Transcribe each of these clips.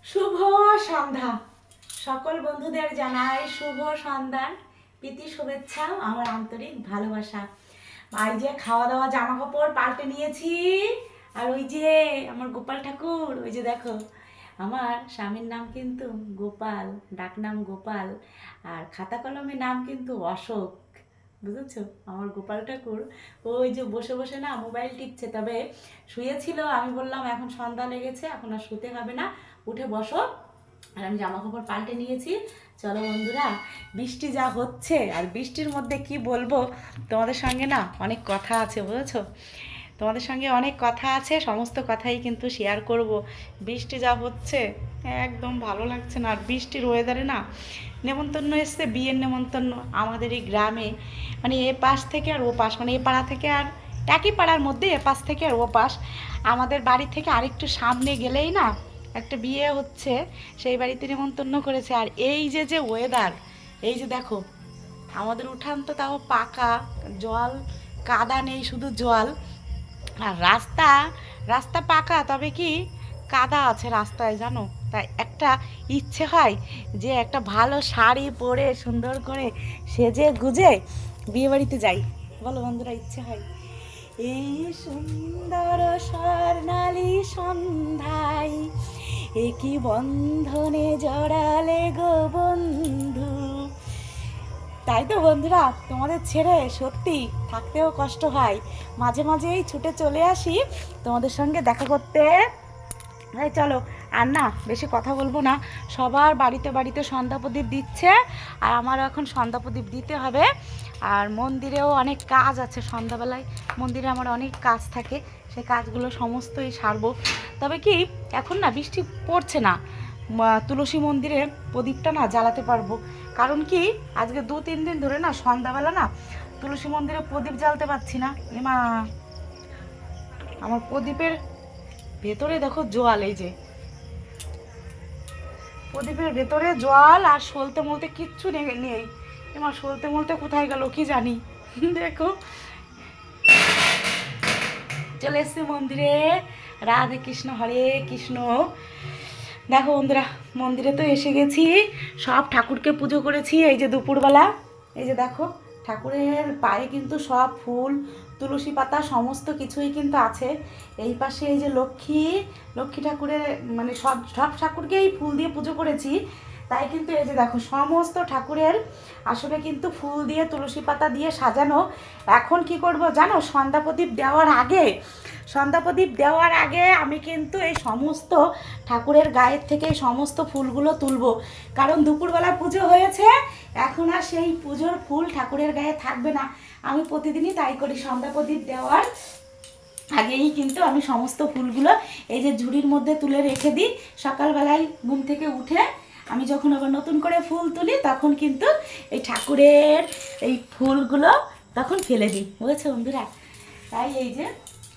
শুভ সন্ধ্যা। সকল বন্ধুদের জানাই শুভ সন্ধ্যার প্রীতি শুভেচ্ছা, আমার আন্তরিক ভালোবাসা। এই যে খাওয়া দাওয়া জামা কাপড় পাল্টে নিয়েছি। আর ওই যে আমার গোপাল ঠাকুর, ওই যে দেখো, আমার স্বামীর নাম কিন্তু গোপাল, ডাকনাম গোপাল, আর খাতা কলমের নাম কিন্তু অশোক। বুঝেছো? আমার গোপাল ঠাকুর ওই যে বসে বসে না মোবাইল টিপছে, তবে শুয়েছিল। আমি বললাম এখন সন্ধ্যা লেগেছে, এখন আর শুতে হবে না, উঠে বসো। আর আমি জামা কাপড় পাল্টে নিয়েছি। চলো বন্ধুরা, বৃষ্টি যা হচ্ছে, আর বৃষ্টির মধ্যে কি বলবো তোমাদের সঙ্গে, না অনেক কথা আছে, বুঝেছো? তোমাদের সঙ্গে অনেক কথা আছে, সমস্ত কথাই কিন্তু শেয়ার করব। বৃষ্টি যা হচ্ছে একদম ভালো লাগছে না। আর বৃষ্টির ওয়েদারে না নেমন্তন্ন এসছে, বিয়ের নেমন্তন্ন আমাদের এই গ্রামে। মানে এ পাশ থেকে আর ও পাশ, মানে এ পাড়া থেকে আর একই পাড়ার মধ্যে এ পাশ থেকে আর ও পাশ। আমাদের বাড়ি থেকে আরেকটু সামনে গেলেই না একটা বিয়ে হচ্ছে, সেই বাড়িতে নেমন্তন্ন করেছে। আর এই যে যে ওয়েদার, এই যে দেখো, আমাদের উঠান তো তাও পাকা, জল কাদা নেই, শুধু জল। আর রাস্তা রাস্তা পাকা, তবে কি কাদা আছে রাস্তায়, জানো? তাই একটা ইচ্ছে হয় যে একটা ভালো শাড়ি পরে সুন্দর করে সেজে গুজে বিয়ে বাড়িতে যাই। বলো বন্ধুরা, ইচ্ছে হয়। এই সুন্দর স্বর্ণালী সন্ধ্যায় একই বন্ধনে জড়ালে গো বন্ধু। তাই তো বন্ধুরা, তোমাদের ছেড়ে সত্যি থাকতেও কষ্ট হয়। মাঝে মাঝেই ছুটে চলে আসি তোমাদের সঙ্গে দেখা করতে। এই চলো, আর না বেশি কথা বলবো না। সবার বাড়িতে বাড়িতে সন্ধ্যা প্রদীপ দিচ্ছে, আর আমারও এখন সন্ধ্যা প্রদীপ দিতে হবে। আর মন্দিরেও অনেক কাজ আছে, সন্ধ্যাবেলায় মন্দিরে আমার অনেক কাজ থাকে, সেই কাজগুলো সমস্তই সারবো। তবে কি এখন না বৃষ্টি পড়ছে না, তুলসী মন্দিরে প্রদীপটা না জ্বালাতে পারবো। কারণ কি আজকে 2-3 দিন ধরে না সন্ধ্যাবেলা না তুলসী মন্দিরে প্রদীপ জ্বালতে পারছি না। এমা, আমার প্রদীপের ভেতরে দেখো জল, এই যে প্রদীপের ভেতরে জল, আর সলতে মলতে কিচ্ছু নেই। এমা, সলতে মলতে কোথায় গেল কি জানি। দেখো, চলে এসছি মন্দিরে। রাধে কৃষ্ণ, হরে কৃষ্ণ। দেখো বন্ধুরা, মন্দিরে তো এসে গেছি, সব ঠাকুরকে পুজো করেছি। এই যে দুপুরবেলা, এই যে দেখো, ঠাকুরের পায়ে কিন্তু সব ফুল, তুলসী পাতা সমস্ত কিছুই কিন্তু আছে। এই পাশে এই যে লক্ষ্মী, লক্ষ্মী ঠাকুরের মানে সব সব ঠাকুরকেই ফুল দিয়ে পুজো করেছি। তাই কিন্তু এই যে দেখো, সমস্ত ঠাকুরের আসলে কিন্তু ফুল দিয়ে তুলসী পাতা দিয়ে সাজানো। এখন কি করব জানো? সন্ধ্যা প্রদীপ দেওয়ার আগে, সন্ধ্যা প্রদীপ দেওয়ার আগে আমি কিন্তু এই সমস্ত ঠাকুরের গায়ের থেকে এই সমস্ত ফুলগুলো তুলবো। কারণ দুপুরবেলা পুজো হয়েছে, এখন আর সেই পুজোর ফুল ঠাকুরের গায়ে থাকবে না। আমি প্রতিদিনই তাই করি, সন্ধ্যা প্রদীপ দেওয়ার আগেই কিন্তু আমি সমস্ত ফুলগুলো এই যে ঝুড়ির মধ্যে তুলে রেখে দিই। সকালবেলায় ঘুম থেকে উঠে আমি যখন আবার নতুন করে ফুল তুলি, তখন কিন্তু এই ঠাকুরের এই ফুলগুলো তখন ফেলে দিই, বুঝেছো বন্ধুরা? তাই এই যে,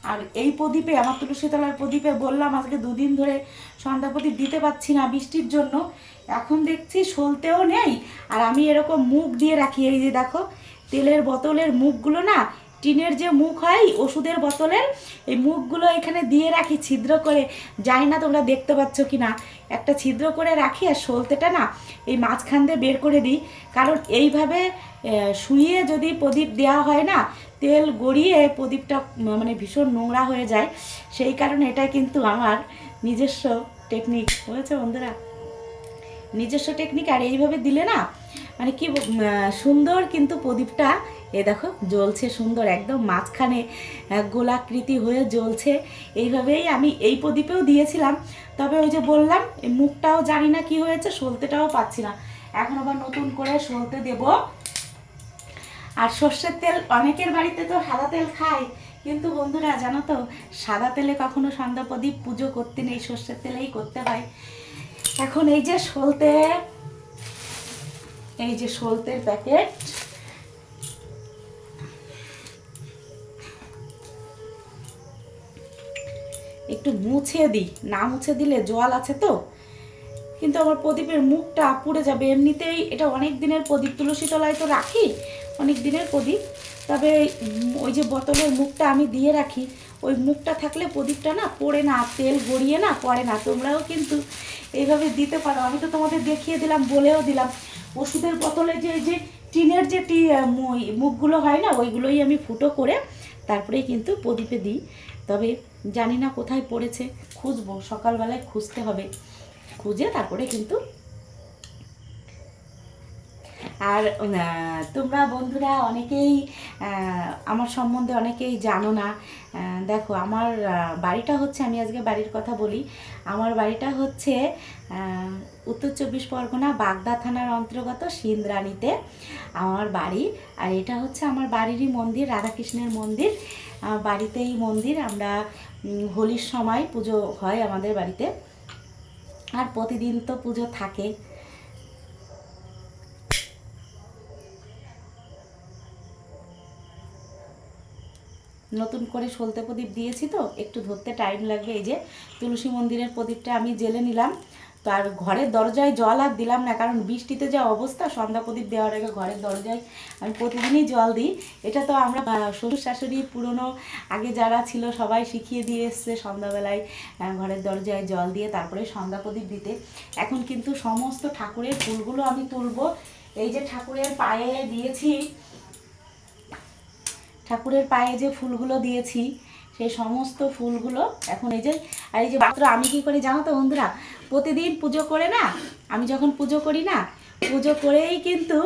আর এই প্রদীপে, আমার তুলসীতলার প্রদীপে বললাম আজকে 2 দিন ধরে সন্ধ্যা প্রদীপ দিতে পারছি না বৃষ্টির জন্য। এখন দেখছি সলতেও নেই, আর আমি এরকম মুখ দিয়ে রাখি। এই যে দেখো, তেলের বোতলের মুখগুলো না, টিনের যে মুখ হয় ওষুধের বোতলের, এই মুখগুলো এখানে দিয়ে রাখি ছিদ্র করে। জানি না তোমরা দেখতে পাচ্ছ কি না, একটা ছিদ্র করে রাখি, আর সলতেটা না এই মাঝখান দিয়ে বের করে দিই। কারণ এইভাবে শুইয়ে যদি প্রদীপ দেওয়া হয় না, তেল গড়িয়ে প্রদীপটা মানে ভীষণ নোংরা হয়ে যায়। সেই কারণে এটা কিন্তু আমার নিজস্ব টেকনিক, বুঝেছো বন্ধুরা? নিজস্ব টেকনিক। আর এইভাবে দিলে না মানে কি সুন্দর কিন্তু প্রদীপটা, এ দেখো জ্বলছে সুন্দর, একদম মাঝখানে গোলাকৃতি হয়ে জ্বলছে। এইভাবেই আমি এই প্রদীপেও দিয়েছিলাম, তবে ওই যে বললাম এই মুখটাও জানি না কি হয়েছে, সলতেটাও পাচ্ছি না। এখন আবার নতুন করে সলতে দেব। আর সর্ষের তেল, অনেকের বাড়িতে তো সাদা তেল খায়, কিন্তু বন্ধুরা জানো তো, সাদা তেলে কখনো সন্ধ্যা প্রদীপ পুজো করতে নেই, সর্ষের তেলেই করতে হয়। এখন এই যে সলতে, এই যে সলতের প্যাকেট, একটু মুছে দিই, না মুছে দিলে জল আছে তো, কিন্তু আমার প্রদীপের মুখটা পুড়ে যাবে। এমনিতেই এটা অনেক দিনের প্রদীপ, তুলসী তলায় তো রাখি অনেক দিনের প্রদীপ, তবে ওই যে বোতলের মুখটা আমি দিয়ে রাখি, ওই মুখটা থাকলে প্রদীপটা না পড়ে না, তেল গড়িয়ে না পড়ে না। তোমরাও কিন্তু এইভাবে দিতে পারো। আমি তো তোমাদের দেখিয়ে দিলাম, বলেও দিলাম। ওষুধের বোতলে যে টিনের যে মুখগুলো হয় না, ওইগুলোই আমি ফুটো করে তারপরেই কিন্তু প্রদীপে দিই। তবে জানি না কোথায় পড়েছে, খুঁজবো, সকালবেলায় খুঁজতে হবে, খুঁজে তারপরে কিন্তু। আর তোমরা বন্ধুরা অনেকেই আমার সম্বন্ধে অনেকেই জানো না। দেখো আমার বাড়িটা হচ্ছে, আমি আজকে বাড়ির কথা বলি। আমার বাড়িটা হচ্ছে উত্তর 24 পরগনা বাগদা থানার অন্তর্গত সিন্দ্রাণীতে আমার বাড়ি। আর এটা হচ্ছে আমার বাড়িরই মন্দির, রাধাকৃষ্ণের মন্দির। বাড়িতেই মন্দির। আমরা হোলির সময় পুজো হয় আমাদের বাড়িতে, আর প্রতিদিন তো পুজো থাকে। নতুন করে সলতে প্রদীপ দিয়েছি তো একটু ধরতে টাইম লাগবে। এই যে তুলসী মন্দিরের প্রদীপটা আমি জেলে নিলাম। তো আর ঘরের দরজায় জল আর দিলাম না, কারণ বৃষ্টিতে যা অবস্থা, সন্ধ্যা প্রদীপ দেওয়ার আগে ঘরের দরজায় আমি প্রতিদিনই জল দিই। এটা তো আমরা শ্বশুর শাশুড়ি পুরনো আগে যারা ছিল সবাই শিখিয়ে দিয়ে এসছে সন্ধ্যাবেলায় ঘরের দরজায় জল দিয়ে তারপরে সন্ধ্যা প্রদীপ দিতে। এখন কিন্তু সমস্ত ঠাকুরের ফুলগুলো আমি তুলবো। এই যে ঠাকুরের পায়ে দিয়েছি, ঠাকুরের পায়ে যে ফুলগুলো দিয়েছি সেই সমস্ত ফুলগুলো এখন এই যে, আর এই যে মাত্র আমি কী করি জানো তো বন্ধুরা, প্রতিদিন পুজো করে না, আমি যখন পুজো করি না, পুজো করেই কিন্তু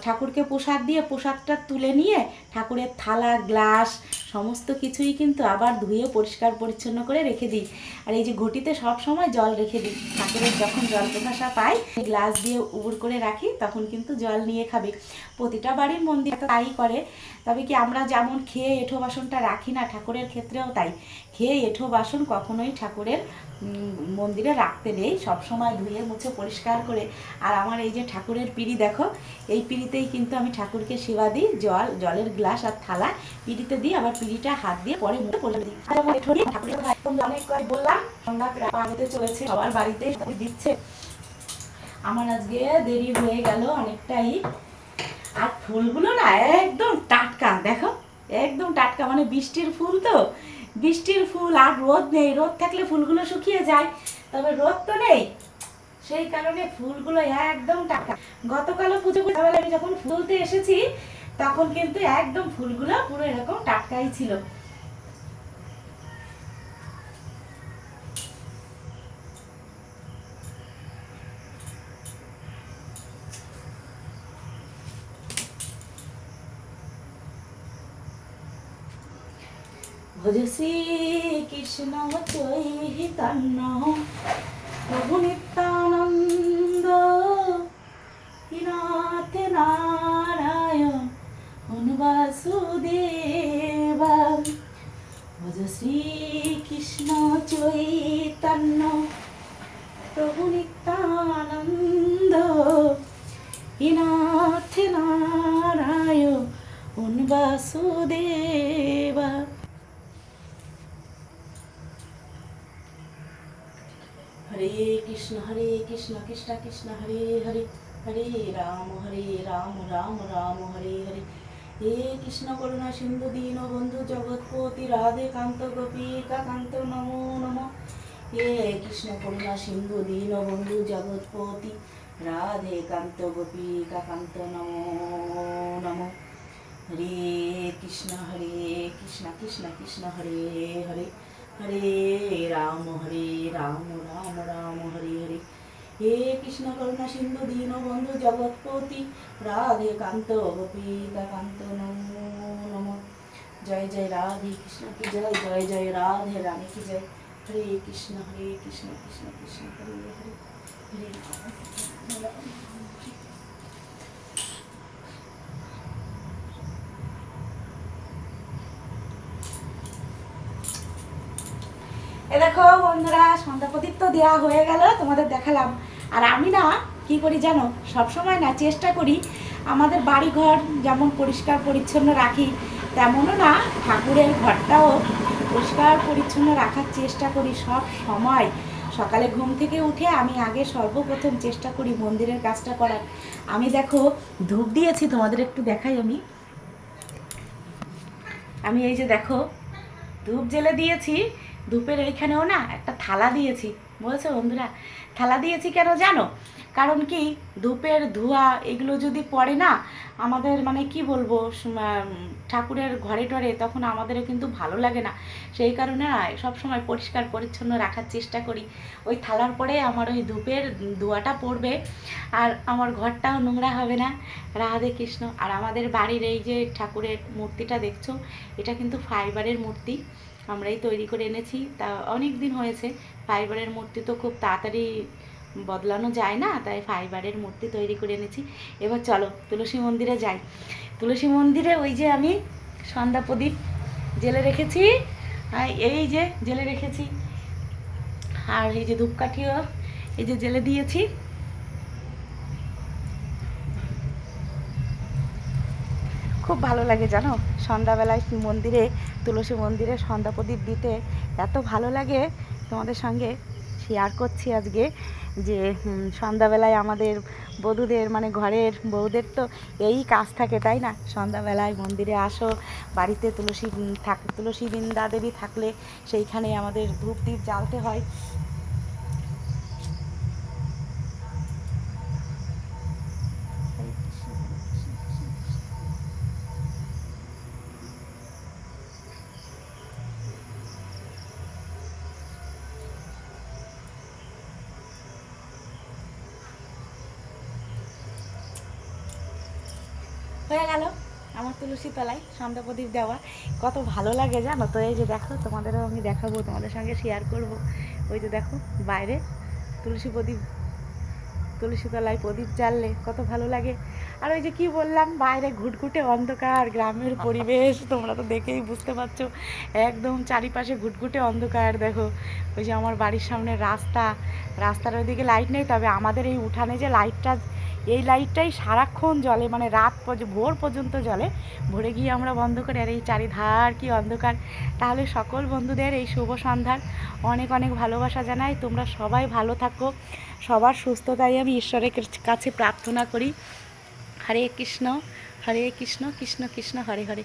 ঠাকুরকে প্রসাদ দিয়ে প্রসাদটা তুলে নিয়ে ঠাকুরের থালা গ্লাস সমস্ত কিছুই কিন্তু আবার ধুয়ে পরিষ্কার পরিচ্ছন্ন করে রেখে দিই। আর এই যে ঘটিতে সব সময় জল রেখে দিই, ঠাকুরের যখন জল প্রত্যাশা পাই গ্লাস দিয়ে উবুর করে রাখি, তখন কিন্তু জল নিয়ে খাবে। প্রতিটা বাড়ির মন্দির তাই করে। তবে কি আমরা যেমন খেয়ে এঁঠো বাসনটা রাখি না, ঠাকুরের ক্ষেত্রেও তাই। খেয়ে এঁঠো বাসন কখনোই ঠাকুরের মন্দিরে রাখতে নেই, সবসময় ধুয়ে মুছে পরিষ্কার করে। আর আমার এই যে ঠাকুরের পিঁড়ি দেখো, এই পিঁড়িতেই কিন্তু আমি ঠাকুরকে সেবা দিই। জলের গ্লাস আর থালা পিঁড়িতে দিই, আবার পিঁড়িটা হাত দিয়ে পরে মুখে পড়ে দিই। আর আমার এঁঠো দিয়ে ঠাকুরের অনেক বললাম সন্ধ্যা প্রায় হতে চলেছে, সবার বাড়িতে দিচ্ছে। আমার আজকে দেরি হয়ে গেল অনেকটাই। আর ফুলগুলো না একদম টাটকা, দেখো একদম টাটকা, মানে বৃষ্টির ফুল তো, বৃষ্টির ফুল। আর রোদ নেই, রোদ থাকলে ফুলগুলো শুকিয়ে যায়, তবে রোদ তো নেই, সেই কারণে ফুলগুলো একদম টাটকা। গতকালও পুজো করতে আমি যখন ফুলতে এসেছি তখন কিন্তু একদম ফুলগুলো পুরো এরকম টাটকাই ছিল। ভজ শ্রী কৃষ্ণ চৈতন্য প্রভু নিত্যানন্দ নাথ নারায়ণ বাসুদেব। ভজ শ্রী কৃষ্ণ চৈতন্য প্রভু নিত্যানন্দ নাথ নারায়ণ বাসুদেব। হরে কৃষ্ণ কৃষ্ণ কৃষ্ণ হরে হরে, হরে রাম রাম রাম হরে হরে। হে কৃষ্ণ করুণা সিন্ধু দীন বন্ধু জগৎপতি রাধে কান্ত গোপিকা কান্ত নমো নমঃ। হে কৃষ্ণ করুণা সিন্ধু দীন বন্ধু জগৎপতি রাধে কান্ত গোপিকা কান্ত নমো নমঃ। হরে কৃষ্ণ কৃষ্ণ কৃষ্ণ হরে হরে, হরে রাম রাম রাম হরে হরে। হে কৃষ্ণ করুণা সিন্ধু দীন বন্ধু জগৎপতি রাধে কান্ত গোপিকা কান্ত নমো নমঃ। জয় জয় রাধে কৃষ্ণ কি জয়, জয় জয় রাধে রানী কি জয়। হরে কৃষ্ণ কৃষ্ণ কৃষ্ণ হরে হরে, হরে রাম। এ দেখো বন্ধুরা, সন্ধ্যা প্রদীপ তো দেওয়া হয়ে গেল, তোমাদের দেখালাম। আর আমি না কি করি জানো, সবসময় না চেষ্টা করি আমাদের বাড়িঘর যেমন পরিষ্কার পরিচ্ছন্ন রাখি, তেমনও না ঠাকুরের ঘরটাও পরিষ্কার পরিচ্ছন্ন রাখার চেষ্টা করি সব সময়। সকালে ঘুম থেকে উঠে আমি আগে সর্বপ্রথম চেষ্টা করি মন্দিরের কাজটা করার। আমি দেখো ধূপ দিয়েছি, তোমাদের একটু দেখাই। আমি এই যে দেখো ধূপ জেলে দিয়েছি, ধূপের এইখানেও না একটা থালা দিয়েছি। বলছো বন্ধুরা, থালা দিয়েছি কেন জানো? কারণ কি, ধূপের ধোঁয়া এগুলো যদি পড়ে না আমাদের, মানে কি বলবো, ঠাকুরের ঘরে টরে, তখন আমাদেরও কিন্তু ভালো লাগে না। সেই কারণে না সবসময় পরিষ্কার পরিচ্ছন্ন রাখার চেষ্টা করি। ওই থালার পরে আমার ওই ধূপের ধোঁয়াটা পড়বে, আর আমার ঘরটাও নোংরা হবে না। রাধে কৃষ্ণ। আর আমাদের বাড়ির এই যে ঠাকুরের মূর্তিটা দেখছো, এটা কিন্তু ফাইবারের মূর্তি, আমরাই তৈরি করে এনেছি। তা অনেক দিন হয়েছে। ফাইবারের মূর্তি তো খুব তাড়াতাড়ি বদলানো যায় না, তাই ফাইবারের মূর্তি তৈরি করে এনেছি। এবার চলো তুলসী মন্দিরে যাই। তুলসী মন্দিরে ওই যে আমি সন্ধ্যা প্রদীপ জেলে রেখেছি, এই যে জেলে রেখেছি, আর এই যে ধূপকাঠিও এই যে জেলে দিয়েছি। খুব ভালো লাগে জানো, সন্ধ্যাবেলায় মন্দিরে, তুলসী মন্দিরে সন্ধ্যা প্রদীপ দিতে এত ভালো লাগে। তোমাদের সঙ্গে শেয়ার করছি আজকে যে সন্ধ্যাবেলায় আমাদের বধূদের, মানে ঘরের বউদের তো এই কাজ থাকে, তাই না? সন্ধ্যাবেলায় মন্দিরে আসো, বাড়িতে তুলসী বৃন্দা দেবী থাকলে সেইখানে আমাদের ধূপ দ্বীপ জ্বালতে হয়। হয়ে গেল আমার তুলসী তলায় সন্ধ্যা প্রদীপ দেওয়া। কত ভালো লাগে জানো তো। এই যে দেখো, তোমাদেরও আমি দেখাবো, তোমাদের সঙ্গে শেয়ার করব। ওই যে দেখো বাইরে তুলসী প্রদীপ, তুলসী তলায় প্রদীপ জ্বাললে কত ভালো লাগে। আর ওই যে কি বললাম, বাইরে ঘুটঘুটে অন্ধকার, গ্রামের পরিবেশ তোমরা তো দেখেই বুঝতে পারছো, একদম চারিপাশে ঘুটঘুটে অন্ধকার। দেখো ওই যে আমার বাড়ির সামনে রাস্তার ওইদিকে লাইট নেই, তবে আমাদের এই উঠানে যে লাইটটা, এই লাইটটাই সারাক্ষণ জ্বলে, মানে ভোর পর্যন্ত জ্বলে। ভোরে গিয়ে আমরা বন্ধ করি, আর এই চারিধার কি অন্ধকার। তাহলে সকল বন্ধুদের এই শুভ সন্ধ্যার অনেক অনেক ভালোবাসা জানাই। তোমরা সবাই ভালো থাকো, সবার সুস্থতাই আমি ঈশ্বরের কাছে প্রার্থনা করি। হরে কৃষ্ণ কৃষ্ণ কৃষ্ণ হরে হরে।